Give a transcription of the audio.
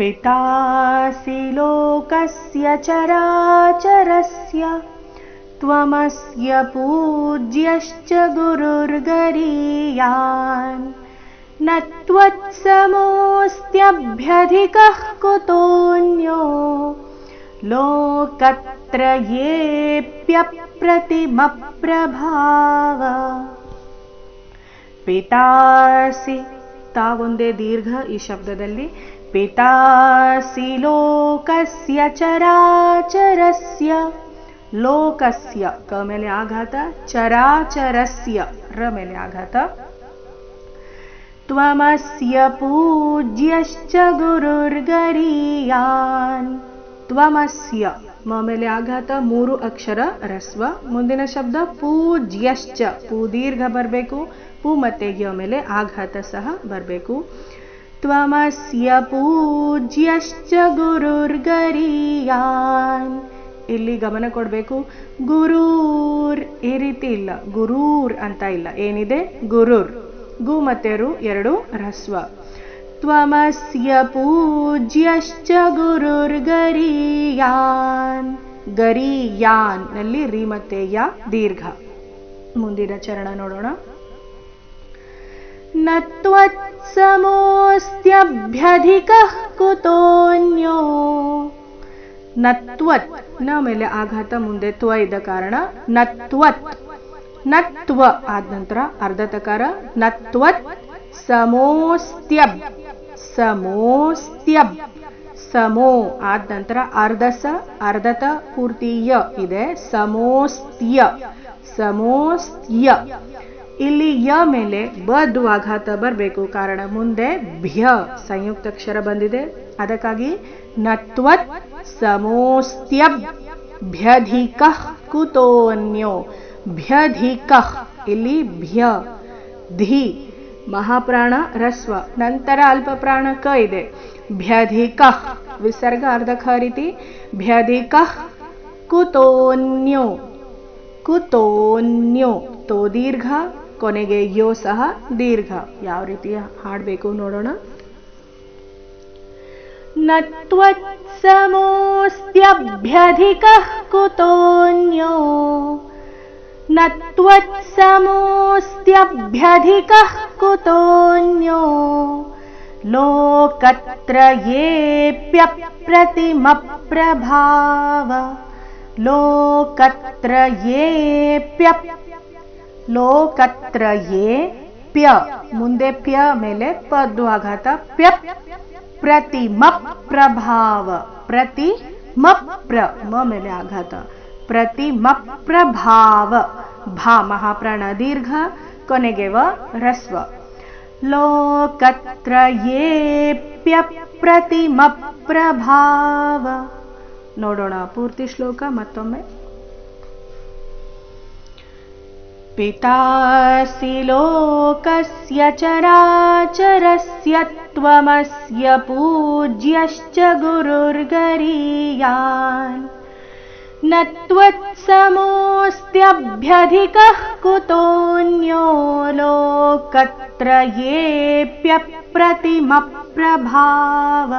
पितासि लोकस्य चराचरस्य त्वमस्य पूज्यश्च गुरुर्गरीयान् न त्वत्समोऽस्त्यभ्यधिकः कुतोऽन्यो ಲೋಕತ್ರಯೇಪ್ಯಪ್ರತಿಮಪ್ರಭಾವ. ಪಿತಾಸಿ ತಾ ಒಂದೇ ದೀರ್ಘ ಈ ಶಬ್ದದಲ್ಲಿ. ಪಿತಾಸಿ ಲೋಕಸ್ಯ ಚರಾಚರಸ್ಯ, ಲೋಕಸ್ಯ ಕ ಮೇಲೆ ಆಘಾತ, ಚರಾಚರಸ್ಯ ರ ಮೇಲೆ ಆಘಾತ. ತ್ವಮಸ್ಯ ಪೂಜ್ಯಶ್ಚ ಗುರುರ್ಗರೀಯಾನ್, ತ್ವಮಸ್ಯ ಮ ಮೇಲೆ ಆಘಾತ, 3 ಅಕ್ಷರ ರಸ್ವ. ಮುಂದಿನ ಶಬ್ದ ಪೂಜ್ಯಶ್ಚ, ಪೂ ದೀರ್ಘ ಬರಬೇಕು, ಪೂ ಮತ್ತೆ ಯ ಮೇಲೆ ಆಘಾತ ಸಹ ಬರಬೇಕು. ತ್ವಮಸ್ಯ ಪೂಜ್ಯಶ್ಚ ಗುರುರ್ಗರೀಯಾನ್, ಇಲ್ಲಿ ಗಮನ ಕೊಡಬೇಕು. ಗುರೂರ್ ಈ ರೀತಿ ಇಲ್ಲ, ಗುರೂರ್ ಅಂತ ಇಲ್ಲ, ಏನಿದೆ ಗುರುರ್, ಗು ಮತ್ತೆ ರು 2 ರಸ್ವ. ತ್ವಮಸ್ಯ ಪೂಜ್ಯಶ್ಚ ಗುರುರ್ಗರೀಯಾನ್, ಗರೀಯಾನ್ ನಲ್ಲಿ ರಿ ಮತ್ತೆ ಯ ದೀರ್ಘ. ಮುಂದಿನ ಚರಣ ನೋಡೋಣ. ನ ತ್ವತ್ಸಮೋऽಸ್ತ್ಯಭ್ಯಧಿಕಃ ಕುತೋऽನ್ಯೋ, ನ ತ್ವತ್ ನ ಮೇಲೆ ಆಘಾತ, ಮುಂದೆ ತ್ವ ಇದ್ದ ಕಾರಣ ನ ತ್ವತ್, ನ ತ್ವ ಆದ ನಂತರ ಅರ್ಧ ತಕಾರ, ನ ತ್ವತ್ ಸಮೋಸ್ತ್ಯಬ್, ಸಮೋಸ್ತ್ಯಬ್, ಸಮೋ ಆದ ನಂತರ ಅರ್ಧಸ ಅರ್ಧತ ಪೂರ್ತಿ ಯ ಇದೆ, ಸಮೋಸ್ತ್ಯ, ಸಮೋಸ್ತ್ಯ. ಇಲ್ಲಿ ಯ ಮೇಲೆ ಬದ್ದು ಆಘಾತ ಬರಬೇಕು, ಕಾರಣ ಮುಂದೆ ಭ್ಯ ಸಂಯುಕ್ತಾಕ್ಷರ ಬಂದಿದೆ. ಅದಕ್ಕಾಗಿ ನತ್ವತ್ ಸಮೋಸ್ತ್ಯಭ್ಯಧಿಕಃ ಕುತೋನ್ಯೋ, ಭ್ಯಧಿಕಃ ಇಲ್ಲಿ ಭ್ಯ ಧಿ ಮಹಾಪ್ರಾಣ ರಸ್ವ, ನಂತರ ಅಲ್ಪ ಪ್ರಾಣ ಕ ಇದೆ. ಭ್ಯಧಿಕಃ ವಿಸರ್ಗ ಅರ್ಧ ಖ ರೀತಿ, ಭ್ಯಧಿಕಃ ಕುತೋನ್ಯೋ, ಕುತೋನ್ಯೋ ತೋ ದೀರ್ಘ, ಕೊನೆಗೆ ಯೋ ಸಹ ದೀರ್ಘ. ಯಾವ ರೀತಿ ಹಾಡಬೇಕು ನೋಡೋಣ. ನ ತ್ವತ್ಸಮೋऽಸ್ತ್ಯಭ್ಯಧಿಕಃ ಕುತೋನ್ಯೋ, ನ ತ್ವತ್ಸಮೋऽಸ್ತ್ಯಭ್ಯಧಿಕಃ ಕುತೋನ್ಯೋ ಲೋಕತ್ರಯೇಪ್ಯಪ್ರತಿಮಪ್ರಭಾವ, ಲೋಕತ್ರಯೇಪ್ಯ, ಲೋಕತ್ರಯೇಪ್ಯ ಮುಂದೆ ಪ್ಯ ಮೇಲೆ ಪದ್ದು ಆಘಾತ, ಪ್ಯ ಪ್ರತಿಮಪ್ರಭಾವ, ಪ್ರತಿಮಪ್ರ ಮ ಮೇಲೆ ಆಘಾತ, ಪ್ರತಿಮಪ್ರಭಾವ ಭಾ ಮಹಾಪ್ರಾಣ ದೀರ್ಘ, ಕೊನೆಗೆ ವ ರಸ್ವ. ಲೋಕತ್ರಯೇಪ್ಯಪ್ರತಿಮಪ್ರಭಾವ. ನೋಡೋಣ ಪೂರ್ತಿ ಶ್ಲೋಕ ಮತ್ತೊಮ್ಮೆ. ಪಿತಾಸಿ ಲೋಕಸ್ಯ ಚರಾಚರಸ್ಯ ತ್ವಮಸ್ಯ ಪೂಜ್ಯಶ್ಚ ಗುರುರ್ಗರೀಯಾನ್ ನ ತ್ವತ್ಸಮೋऽಸ್ತ್ಯಭ್ಯಧಿಕಃ ಕುತೋನ್ಯೋ ಲೋಕತ್ರಯೇಪ್ಯಪ್ರತಿಮಪ್ರಭಾವ.